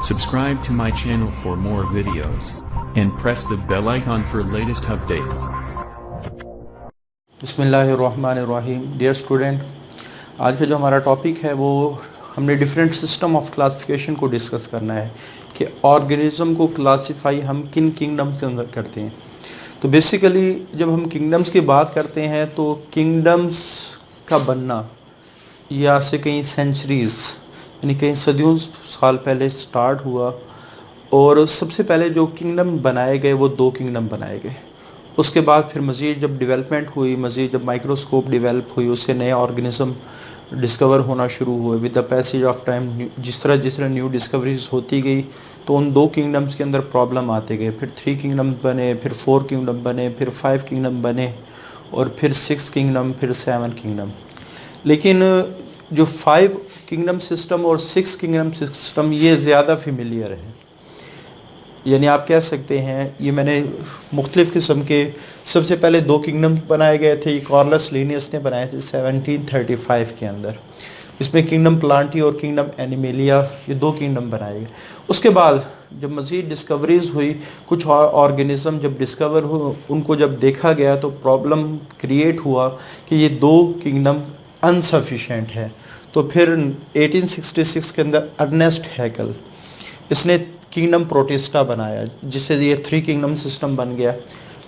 Subscribe to my channel for more videos and press the bell icon for latest updates. बिस्मिल्लाहिर्रहमानिर्रहीम। Dear student, आज का जो हमारा topic है वो हमने डिफरेंट सिस्टम ऑफ क्लासिफिकेशन को डिस्कस करना है कि ऑर्गेनिज्म को क्लासिफाई हम किन किंगडम्स के अंदर करते हैं। तो बेसिकली जब हम किंगडम्स की बात करते हैं तो किंगडम्स का बनना या से कई सेंचुरीज़ यानी कई सदियों साल पहले स्टार्ट हुआ और सबसे पहले जो किंगडम बनाए गए वो दो किंगडम बनाए गए। उसके बाद फिर मज़ीद जब डेवलपमेंट हुई, मज़ीद जब माइक्रोस्कोप डेवलप हुई, उससे नए ऑर्गेनिज्म डिस्कवर होना शुरू हुए with the passage of time. जिस तरह न्यू डिस्कवरीज होती गई तो उन दो किंगडम्स के अंदर प्रॉब्लम आते गए। फिर 3 किंगडम बने, फिर 4 किंगडम बने, फिर 5 किंगडम बने और फिर 6 किंगडम, फिर 7 किंगडम। लेकिन जो 5 किंगडम सिस्टम और 6 किंगडम सिस्टम ये ज़्यादा फेमिलियर है, यानी आप कह सकते हैं ये मैंने मुख्तलिफ़ किस्म के सबसे पहले 2 किंगडम बनाए गए थे। कार्लस लिनियस ने बनाए थे 1735 के अंदर। इसमें किंगडम प्लांटी और किंगडम एनिमेलिया ये 2 किंगडम बनाए गए। उसके बाद जब मज़ीद डिस्कवरीज हुई, कुछ ऑर्गेनिज्म जब डिस्कवर हो उनको जब देखा गया तो प्रॉब्लम क्रिएट हुआ कि ये 2 किंगडम अनसफिशेंट है। तो फिर 1866 के अंदर अर्नेस्ट हैकल इसने किंगडम प्रोटिस्टा बनाया जिससे ये 3 किंगडम सिस्टम बन गया।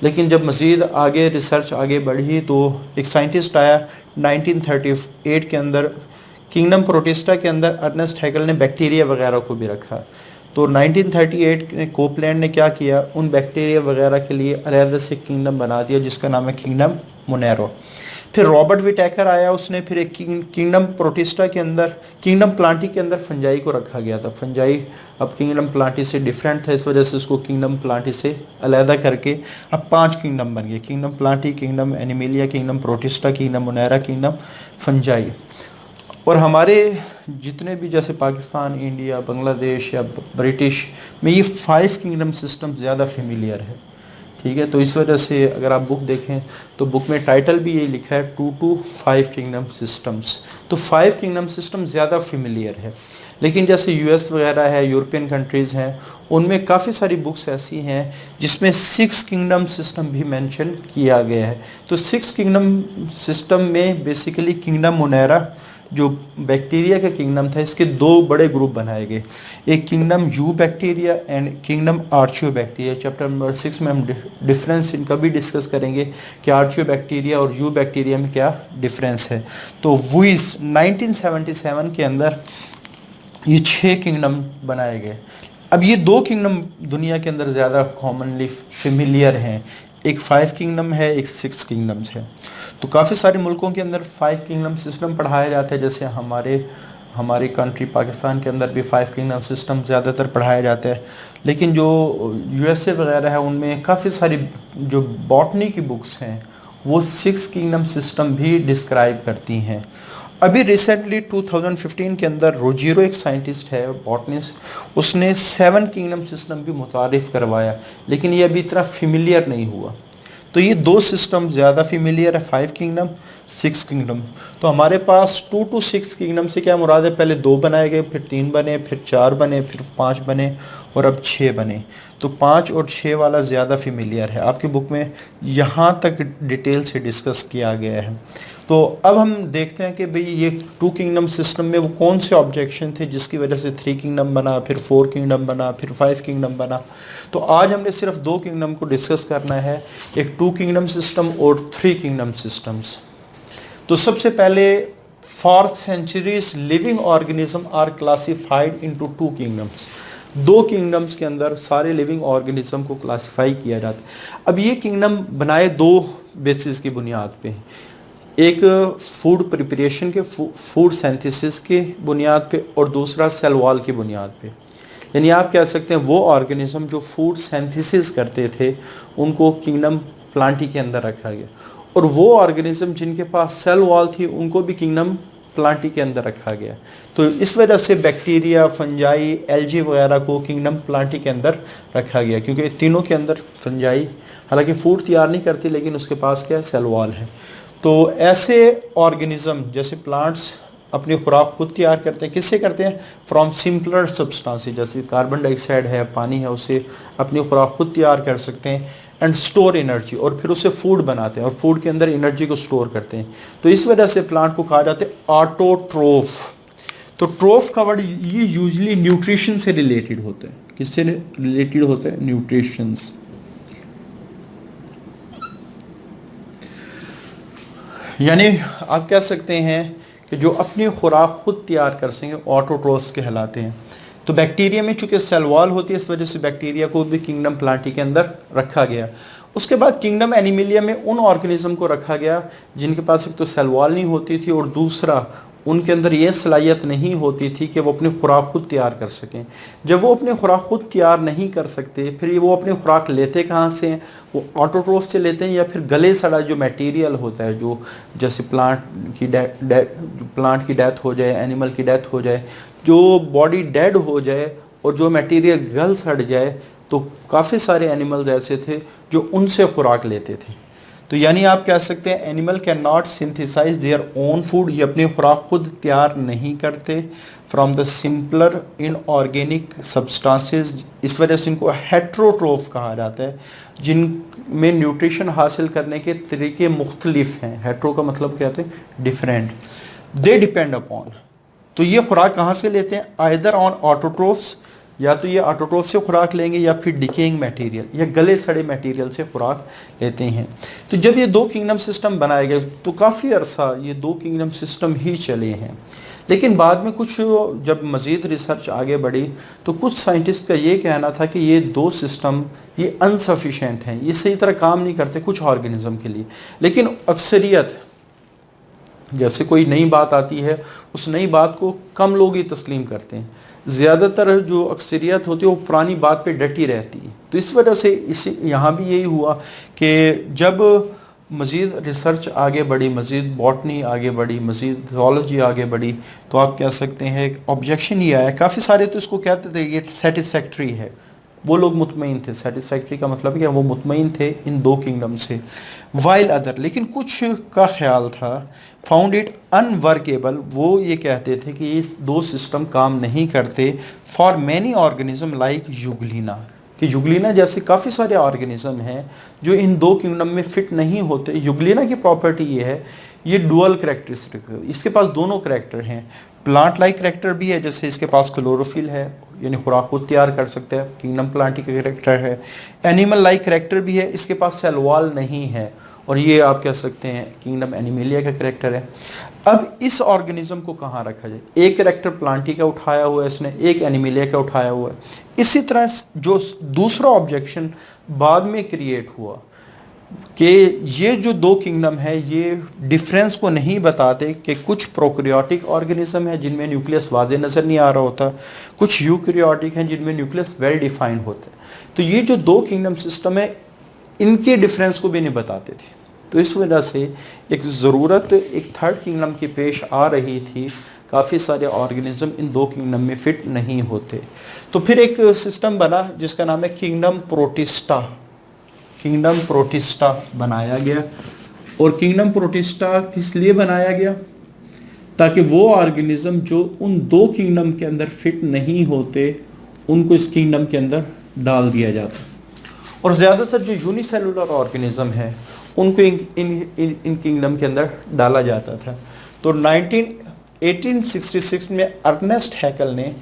लेकिन जब मज़ीद आगे रिसर्च आगे बढ़ी तो एक साइंटिस्ट आया 1938 के अंदर, किंगडम प्रोटिस्टा के अंदर अर्नेस्ट हैकल ने बैक्टीरिया वगैरह को भी रखा। तो 1938 में कोपलैंड ने क्या किया, उन बैक्टीरिया वगैरह के लिए अलग से किंगडम बना दिया जिसका नाम है किंगडम मोनेरो। फिर रॉबर्ट विटेकर आया, उसने फिर एक किंगडम प्रोटिस्टा के अंदर, किंगडम प्लांटी के अंदर फंजाई को रखा गया था। फंजाई अब किंगडम प्लांटी से डिफरेंट था, इस वजह से उसको किंगडम प्लांटी से अलहदा करके अब 5 किंगडम बन गए। Kingdom Plantae, kingdom animalia, kingdom protista, kingdom Monera, kingdom fungi. और हमारे जितने भी जैसे पाकिस्तान, इंडिया, बांग्लादेश या ब्रिटिश में ये 5 किंगडम सिस्टम ज़्यादा फेमिलियर है। ठीक है, तो इस वजह से अगर आप बुक देखें तो बुक में टाइटल भी यही लिखा है 2 to 5 किंगडम सिस्टम्स। तो 5 किंगडम सिस्टम ज़्यादा फेमिलियर है। लेकिन जैसे यूएस वगैरह है, यूरोपियन कंट्रीज़ हैं, उनमें काफ़ी सारी बुक्स ऐसी हैं जिसमें 6 किंगडम सिस्टम भी मेंशन किया गया है। तो 6 किंगडम सिस्टम में बेसिकली किंगडम मोनेरा जो बैक्टीरिया का किंगडम था, इसके 2 बड़े ग्रुप बनाए गए। एक kingdom eubacteria and kingdom archaebacteria. Chapter number 6 में हम डिफरेंस इनका भी डिस्कस करेंगे कि आर्चियो बैक्टीरिया और यू बैक्टीरिया में क्या डिफरेंस है। तो वुइस 1977 के अंदर ये 6 किंगडम बनाए गए। अब ये 2 किंगडम दुनिया के अंदर ज़्यादा कॉमनली फेमिलियर हैं, एक 5 किंगडम है, एक 6 किंगडम्स है। तो काफ़ी सारे मुल्कों के अंदर 5 किंगडम सिस्टम पढ़ाया जाता है, जैसे हमारी कंट्री पाकिस्तान के अंदर भी 5 किंगडम सिस्टम ज़्यादातर पढ़ाया जाता है। लेकिन जो यूएसए वगैरह है उनमें काफ़ी सारी जो बॉटनी की बुक्स हैं वो 6 किंगडम सिस्टम भी डिस्क्राइब करती हैं। अभी रिसेंटली 2015 के अंदर रोजीरो एक साइंटिस्ट है, बॉटनिस्ट, उसने 7 किंगडम सिस्टम भी मुतारिफ़ करवाया, लेकिन ये अभी इतना फेमिलियर नहीं हुआ। तो ये 2 सिस्टम ज़्यादा फेमिलियर है, 5 किंगडम, 6 किंगडम। तो हमारे पास 2 to 6 किंगडम से क्या मुराद है, पहले 2 बनाए गए, फिर 3 बने, फिर 4 बने, फिर 5 बने और अब 6 बने। तो 5 और 6 वाला ज़्यादा फेमिलियर है, आपकी बुक में यहाँ तक डिटेल से डिस्कस किया गया है। तो अब हम देखते हैं कि भाई ये 2 किंगडम सिस्टम में वो कौन से ऑब्जेक्शन थे जिसकी वजह से 3 किंगडम बना, फिर 4 किंगडम बना, फिर 5 किंगडम बना। तो आज हमने सिर्फ 2 किंगडम को डिस्कस करना है, एक 2 किंगडम सिस्टम और 3 किंगडम सिस्टम्स। तो सबसे पहले for centuries living organism are classified into 2 kingdoms. 2 kingdoms के अंदर सारे लिविंग ऑर्गेनिज्म को क्लासिफाई किया जाता है। अब ये किंगडम बनाए 2 बेसिस की बुनियाद पे, एक फूड प्रिपरेशन के फूड सिंथेसिस के बुनियाद पे और दूसरा सेल वॉल की बुनियाद पे। यानी आप कह सकते हैं वो ऑर्गेनिज्म जो फूड सिंथेसिस करते थे उनको किंगडम प्लांटी के अंदर रखा गया, और वो ऑर्गेनिज्म जिनके पास सेल वॉल थी उनको भी किंगडम प्लांटी के अंदर रखा गया। तो इस वजह से बैक्टीरिया, फंजाई, एल्गी वगैरह को किंगडम प्लांटी के अंदर रखा गया, क्योंकि तीनों के अंदर फंजाई हालांकि फूड तैयार नहीं करती लेकिन उसके पास क्या है, सेल वॉल है। तो ऐसे ऑर्गेनिज्म जैसे प्लांट्स अपनी खुराक खुद तैयार करते हैं। किससे करते हैं? फ्रॉम सिंपलर सब्सटेंसेस, जैसे कार्बन डाइऑक्साइड है, पानी है, उससे अपनी खुराक खुद तैयार कर सकते हैं। एंड स्टोर एनर्जी, और फिर उससे फूड बनाते हैं और फूड के अंदर एनर्जी को स्टोर करते हैं। तो इस वजह से प्लांट को कहा जाता है ऑटोट्रोफ। तो ट्रोफ का वर्ड ये यूजली न्यूट्रिशन से रिलेटेड होता है। किससे रिलेटेड होता है? न्यूट्रिशन। यानी आप कह सकते हैं कि जो अपनी खुराक खुद तैयार कर सकें ऑटोट्रोफ्स कहलाते हैं। तो बैक्टीरिया में चूंकि सेल वॉल होती है, इस वजह से बैक्टीरिया को भी किंगडम प्लांटी के अंदर रखा गया। उसके बाद किंगडम एनिमिलिया में उन ऑर्गेनिज्म को रखा गया जिनके पास एक तो सेल वॉल नहीं होती थी और दूसरा उनके अंदर ये सलाहियत नहीं होती थी कि वो अपनी खुराक खुद तैयार कर सकें। जब वो अपनी खुराक खुद तैयार नहीं कर सकते, फिर वो अपनी खुराक लेते कहाँ से हैं? वो ऑटोट्रोफ से लेते हैं या फिर गले सड़ा जो मटेरियल होता है, जो जैसे प्लांट की डेथ हो जाए, एनिमल की डेथ हो जाए, जो बॉडी डेड हो जाए और जो मटेरियल गल सड़ जाए, तो काफ़ी सारे एनिमल्स ऐसे थे जो उनसे खुराक लेते थे। तो यानी आप कह सकते हैं animal can not synthesise their own food, ये अपनी खुराक खुद तैयार नहीं करते from the simpler inorganic substances. इस वजह से इनको हेट्रोट्रोफ कहा जाता है, जिनमें न्यूट्रिशन हासिल करने के तरीके मुख्तलिफ हैं। हेट्रो का मतलब क्या होता है? डिफरेंट। दे डिपेंड अपॉन, तो ये खुराक कहाँ से लेते हैं? आइदर ऑन ऑटोट्रोफ्स, या तो ये ऑटोट्रोफ से खुराक लेंगे या फिर डिकेइंग मटेरियल या गले सड़े मटेरियल से खुराक लेते हैं। तो जब ये दो किंगडम सिस्टम बनाए गए तो काफ़ी अरसा ये दो किंगडम सिस्टम ही चले हैं। लेकिन बाद में कुछ जब मज़ीद रिसर्च आगे बढ़ी तो कुछ साइंटिस्ट का ये कहना था कि ये दो सिस्टम ये अनसफिशेंट हैं, ये सही तरह काम नहीं करते कुछ ऑर्गेनिज्म के लिए। लेकिन अक्सरियत, जैसे कोई नई बात आती है, उस नई बात को कम लोग ही तस्लीम करते हैं। ज़्यादातर जो अक्सरियत होती है वो पुरानी बात पे डटी रहती है। तो इस वजह से इसी यहाँ भी यही हुआ कि जब मज़ीद रिसर्च आगे बढ़ी, मज़ीद बॉटनी आगे बढ़ी, मज़ीद ज़ूलॉजी आगे बढ़ी, तो आप कह सकते हैं एक ऑब्जेक्शन ये आया। काफ़ी सारे तो इसको कहते थे ये सेटिस्फैक्ट्री है, वो लोग मुतमईन थे। सेटिस्फैक्ट्री का मतलब क्या? वो मुतमईन थे इन दो किंगडम से। वाइल अदर, लेकिन कुछ का ख्याल था फाउंड इट अनवर्केबल, वो ये कहते थे कि ये दो सिस्टम काम नहीं करते for many organism like Euglena, कि यूग्लिना जैसे काफ़ी सारे ऑर्गेनिज्म हैं जो इन दो किंगडम में फिट नहीं होते। यूग्लिना की प्रॉपर्टी ये है, ये डुअल करेक्टरिस्टिक, इसके पास दोनों करेक्टर हैं। प्लांट लाइक करेक्टर भी है, जैसे इसके पास क्लोरोफिल है यानी खुराक खुद तैयार कर सकते हैं, किंगडम प्लांटी का करेक्टर है। एनिमल लाइक करेक्टर भी है, इसके पास सेल वॉल नहीं है, और ये आप कह सकते हैं किंगडम एनिमेलिया का करेक्टर है। अब इस ऑर्गेनिज्म को कहाँ रखा जाए? एक करेक्टर प्लांटी का उठाया हुआ है इसने, एक एनिमेलिया का उठाया हुआ है। इसी तरह जो दूसरा ऑब्जेक्शन बाद में क्रिएट हुआ कि ये जो दो किंगडम है ये डिफरेंस को नहीं बताते कि कुछ प्रोकैरियोटिक ऑर्गेनिज्म है जिनमें न्यूक्लियस वाज़ेह नज़र नहीं आ रहा होता, कुछ यूकैरियोटिक हैं जिनमें न्यूक्लियस वेल डिफाइंड होता है। तो ये जो दो किंगडम सिस्टम है इनके डिफरेंस को भी नहीं बताते थे। तो इस वजह से एक ज़रूरत एक थर्ड किंगडम की पेश आ रही थी। काफ़ी सारे ऑर्गेनिज्म इन दो किंगडम में फिट नहीं होते। तो फिर एक सिस्टम बना जिसका नाम है किंगडम प्रोटिस्टा। किंगडम प्रोटिस्टा बनाया गया, और किंगडम प्रोटिस्टा किस लिए बनाया गया? ताकि वो ऑर्गेनिज्म जो उन दो किंगडम के अंदर फिट नहीं होते उनको इस किंगडम के अंदर डाल दिया जाता, और ज़्यादातर जो यूनिसेलुलर ऑर्गेनिज्म है उनको इन किंगडम के अंदर डाला जाता था। तो 1866 में अर्नेस्ट हैकल ने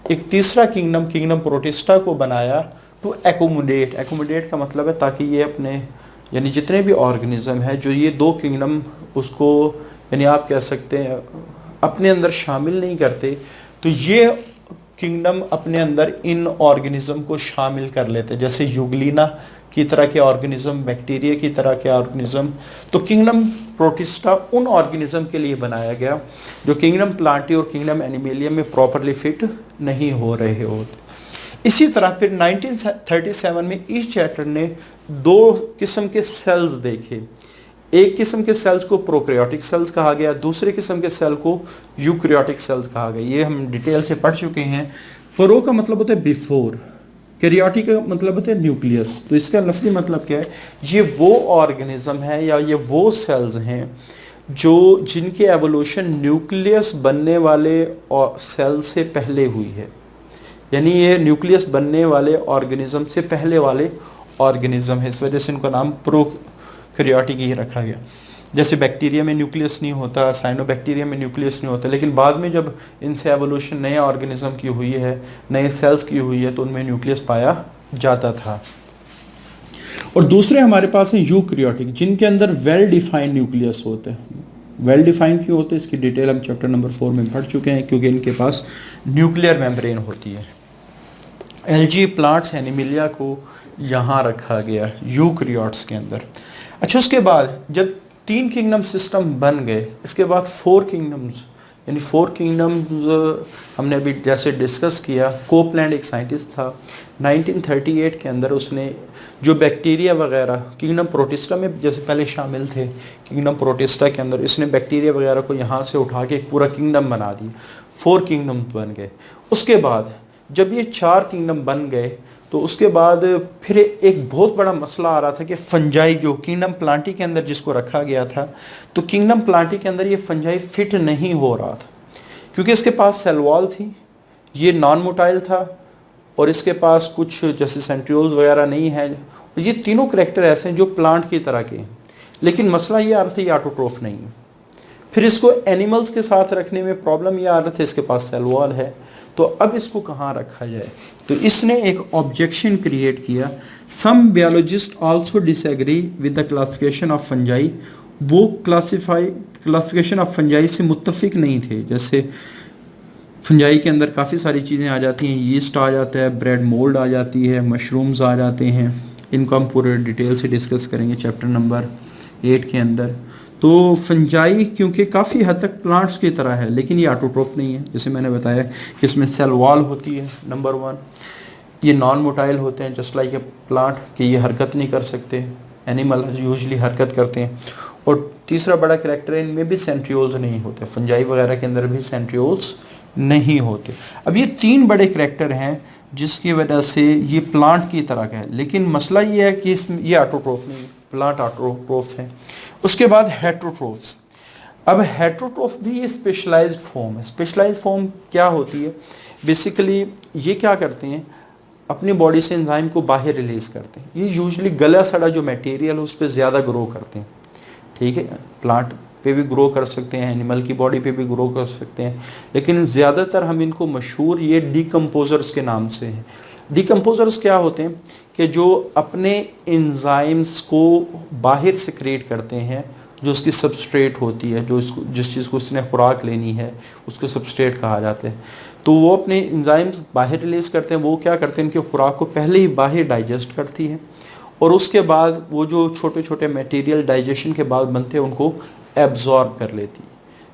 एक तीसरा किंगडम प्रोटिस्टा को बनाया टू एकोमोडेट। एकोमोडेट का मतलब है ताकि ये अपने यानी जितने भी ऑर्गेनिज्म है जो ये दो किंगडम उसको यानी आप कह सकते हैं अपने अंदर शामिल नहीं करते, तो ये किंगडम अपने अंदर इन ऑर्गेनिज्म को शामिल कर लेते, जैसे यूग्लिना की तरह के ऑर्गेनिज्म, बैक्टीरिया की तरह के ऑर्गेनिज्म। तो किंगडम प्रोटिस्टा उन ऑर्गेनिज्म के लिए बनाया गया जो किंगडम प्लांटी और किंगडम एनिमेलिया में प्रॉपरली फिट नहीं हो रहे होते। इसी तरह फिर 1937 में ईस्ट चैटर ने दो किस्म के सेल्स देखे। एक किस्म के सेल्स को प्रोकैरियोटिक सेल्स कहा गया, दूसरे किस्म के सेल को यूकैरियोटिक सेल्स कहा गया। ये हम डिटेल से पढ़ चुके हैं। प्रो का मतलब होता है बिफोर, कैरियोटिक का मतलब होता है न्यूक्लियस। तो इसका लफ्ज़ी मतलब क्या है? ये वो ऑर्गेनिज्म है या ये वो सेल्स हैं जो जिनकी एवोल्यूशन न्यूक्लियस बनने वाले सेल से पहले हुई है, यानी ये न्यूक्लियस बनने वाले ऑर्गेनिज्म से पहले वाले ऑर्गेनिज्म है, इस वजह से इनका नाम प्रोकैरियोटिक ही रखा गया। जैसे बैक्टीरिया में न्यूक्लियस नहीं होता, साइनोबैक्टीरिया में न्यूक्लियस नहीं होता, लेकिन बाद में जब इनसे एवोल्यूशन नए ऑर्गेनिज्म की हुई है, नए सेल्स की हुई है, तो उनमें न्यूक्लियस पाया जाता था। और दूसरे हमारे पास है यूकैरियोटिक, जिनके अंदर वेल डिफाइंड न्यूक्लियस होते हैं। वेल डिफाइंड क्यों होते हैं इसकी डिटेल हम चैप्टर नंबर 4 में पढ़ चुके हैं, क्योंकि इनके पास न्यूक्लियर मेम्ब्रेन होती है। एल्गी, प्लांट्स, एनिमिलिया को यहाँ रखा गया यूकैरियोट्स के अंदर। अच्छा, उसके बाद जब 3 किंगडम सिस्टम बन गए, इसके बाद 4 किंगडम्स, यानी 4 किंगडम्स हमने अभी जैसे डिस्कस किया। कोपलैंड एक साइंटिस्ट था, 1938 के अंदर उसने जो बैक्टीरिया वगैरह किंगडम प्रोटिस्टा में जैसे पहले शामिल थे, किंगडम प्रोटिस्टा के अंदर इसने बैक्टीरिया वगैरह को यहाँ से उठा के एक पूरा किंगडम बना दिया, 4 किंगडम बन गए। उसके बाद जब ये 4 किंगडम बन गए तो उसके बाद फिर एक बहुत बड़ा मसला आ रहा था कि फंजाई जो किंगडम प्लांटी के अंदर जिसको रखा गया था, तो किंगडम प्लांटी के अंदर ये फंजाई फिट नहीं हो रहा था, क्योंकि इसके पास सेल वॉल थी, ये नॉन मोटाइल था, और इसके पास कुछ जैसे सेंट्रियोल्स वगैरह नहीं है। ये तीनों करैक्टर ऐसे हैं जो प्लांट की तरह के हैं, लेकिन मसला ये आ रहा था ये ऑटोट्रोफ नहीं है। फिर इसको एनिमल्स के साथ रखने में प्रॉब्लम ये आ रहा था, इसके पास सेल वॉल है, तो अब इसको कहाँ रखा जाए। तो इसने एक ऑब्जेक्शन क्रिएट किया। Some biologist also disagree with the classification of fungi, वो क्लासिफिकेशन ऑफ फंजाई से मुत्तफिक नहीं थे। जैसे फंजाई के अंदर काफ़ी सारी चीज़ें आ जाती हैं, यीस्ट आ जाता है, ब्रेड मोल्ड आ जाती है, मशरूम्स आ जाते हैं, इनको हम पूरे डिटेल से डिस्कस करेंगे चैप्टर नंबर 8 के अंदर। तो फंजाई क्योंकि काफ़ी हद तक प्लांट्स की तरह है, लेकिन ये ऑटोट्रोफ नहीं है। जैसे मैंने बताया कि इसमें सेल वॉल होती है, नंबर 1, ये नॉन मोटाइल होते हैं जस्ट लाइक ए प्लांट, कि ये हरकत नहीं कर सकते, एनिमल यूजुअली हरकत करते हैं। और तीसरा बड़ा करैक्टर है, इनमें भी सेंट्रियोल्स नहीं होते, फंजाई वगैरह के अंदर भी सेंट्रियोल्स नहीं होते। अब ये 3 बड़े करैक्टर हैं जिसकी वजह से ये प्लांट की तरह का है, लेकिन मसला ये है कि इसमें ये ऑटोट्रोफ नहीं है, प्लांट ऑटोट्रोफ है। उसके बाद हेट्रोट्रोफ्स। अब हेट्रोट्रोफ भी ये स्पेशलाइज्ड फॉर्म है। स्पेशलाइज्ड फॉर्म क्या होती है, बेसिकली ये क्या करते हैं, अपनी बॉडी से एंजाइम को बाहर रिलीज करते हैं। ये यूजुअली गला सड़ा जो मटेरियल है उस पर ज़्यादा ग्रो करते हैं, ठीक है। प्लांट पे भी ग्रो कर सकते हैं, एनिमल की बॉडी पे भी ग्रो कर सकते हैं, लेकिन ज़्यादातर हम इनको मशहूर ये डिकम्पोजर्स के नाम से हैं। डिकम्पोजर्स क्या होते हैं कि जो अपने एंजाइम्स को बाहर सिक्रेट करते हैं, जो उसकी सबस्ट्रेट होती है, जो इसको जिस चीज़ को उसने खुराक लेनी है उसको सबस्ट्रेट कहा जाता है। तो वो अपने एंजाइम्स बाहर रिलीज़ करते हैं। वो क्या करते हैं, इनकी खुराक को पहले ही बाहर डाइजेस्ट करती है, और उसके बाद वो जो छोटे छोटे मटेरियल डाइजेशन के बाद बनते हैं उनको एब्जॉर्ब कर लेती है।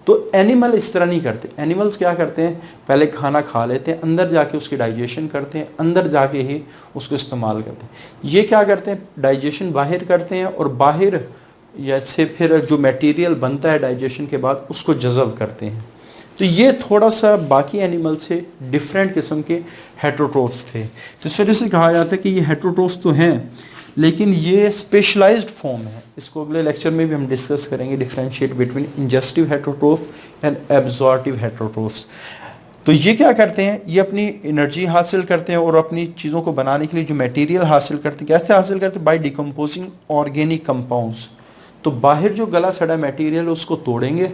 तो एनिमल इस तरह नहीं करते। एनिमल्स क्या करते हैं, पहले खाना खा लेते हैं, अंदर जाके उसकी डाइजेशन करते हैं, अंदर जाके ही उसको इस्तेमाल करते हैं। ये क्या करते हैं, डाइजेशन बाहर करते हैं, और बाहर या से फिर जो मटेरियल बनता है डाइजेशन के बाद उसको जज़ब करते हैं। तो ये थोड़ा सा बाकी एनिमल से डिफरेंट किस्म के हेट्रोट्रोफ्स थे। तो इस वजह से कहा जाता है कि ये हेट्रोट्रोफ्स तो हैं, लेकिन ये स्पेशलाइज्ड फॉर्म है। इसको अगले लेक्चर में भी हम डिस्कस करेंगे, डिफरेंशिएट बिटवीन इंजेस्टिव हेट्रोट्रोफ एंड एब्जॉर्टिव हेट्रोट्रोफ्स। तो ये क्या करते हैं, ये अपनी एनर्जी हासिल करते हैं और अपनी चीज़ों को बनाने के लिए जो मटेरियल हासिल करते हैं, कैसे हासिल करते हैं, बाय डिकम्पोजिंग ऑर्गेनिक कंपाउंड्स। तो बाहर जो गला सड़ा मटेरियल उसको तोड़ेंगे,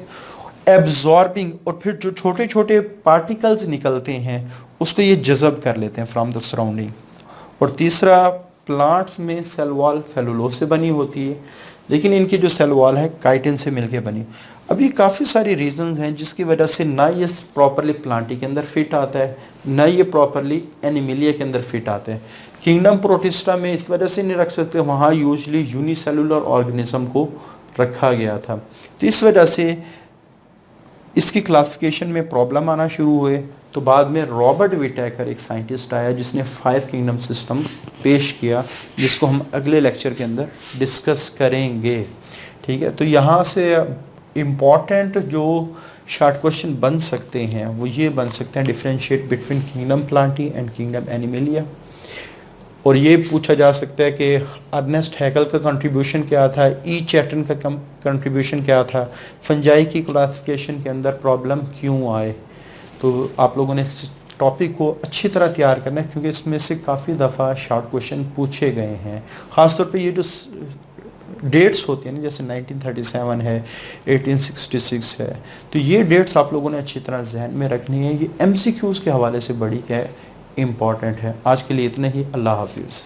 एब्जॉर्बिंग, और फिर जो छोटे छोटे पार्टिकल्स निकलते हैं उसको ये जज़ब कर लेते हैं फ्रॉम द सराउंडिंग। और तीसरा, प्लांट्स में सेल वॉल सेलुलोज से बनी होती है, लेकिन इनकी जो सेल वॉल है काइटिन से मिलके बनी। अब ये काफ़ी सारी रीजंस हैं जिसकी वजह से ना ये प्रॉपरली प्लांटी के अंदर फिट आता है, ना ये प्रॉपरली एनिमिलिया के अंदर फिट आता है। किंगडम प्रोटिस्टा में इस वजह से नहीं रख सकते, वहाँ यूजुअली यूनिसेलुलर ऑर्गेनिज्म को रखा गया था। तो इस वजह से इसकी क्लासिफिकेशन में प्रॉब्लम आना शुरू हुए। तो बाद में रॉबर्ट विटेकर एक साइंटिस्ट आया जिसने 5 किंगडम सिस्टम पेश किया, जिसको हम अगले लेक्चर के अंदर डिस्कस करेंगे, ठीक है। तो यहाँ से इम्पॉर्टेंट जो शॉर्ट क्वेश्चन बन सकते हैं वो ये बन सकते हैं, differentiate between kingdom Plantae and kingdom Animalia. और ये पूछा जा सकता है कि अर्नेस्ट हैकल का कंट्रीब्यूशन क्या था, ई चैटन का कंट्रीब्यूशन क्या था, फंजाई की क्लासिफिकेशन के अंदर प्रॉब्लम क्यों आए। तो आप लोगों ने इस टॉपिक को अच्छी तरह तैयार करना है, क्योंकि इसमें से काफ़ी दफ़ा शॉर्ट क्वेश्चन पूछे गए हैं। ख़ासतौर पे ये जो डेट्स होती हैं ना, जैसे 1937 है, 1866 है, तो ये डेट्स आप लोगों ने अच्छी तरह जहन में रखनी है। ये MCQs के हवाले से बड़ी क्या है, इम्पॉर्टेंट है। आज के लिए इतना ही। अल्लाह हाफिज़।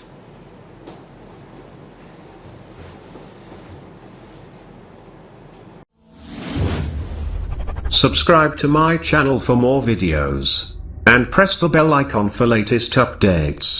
Subscribe to my channel for more videos and press the bell icon for latest updates.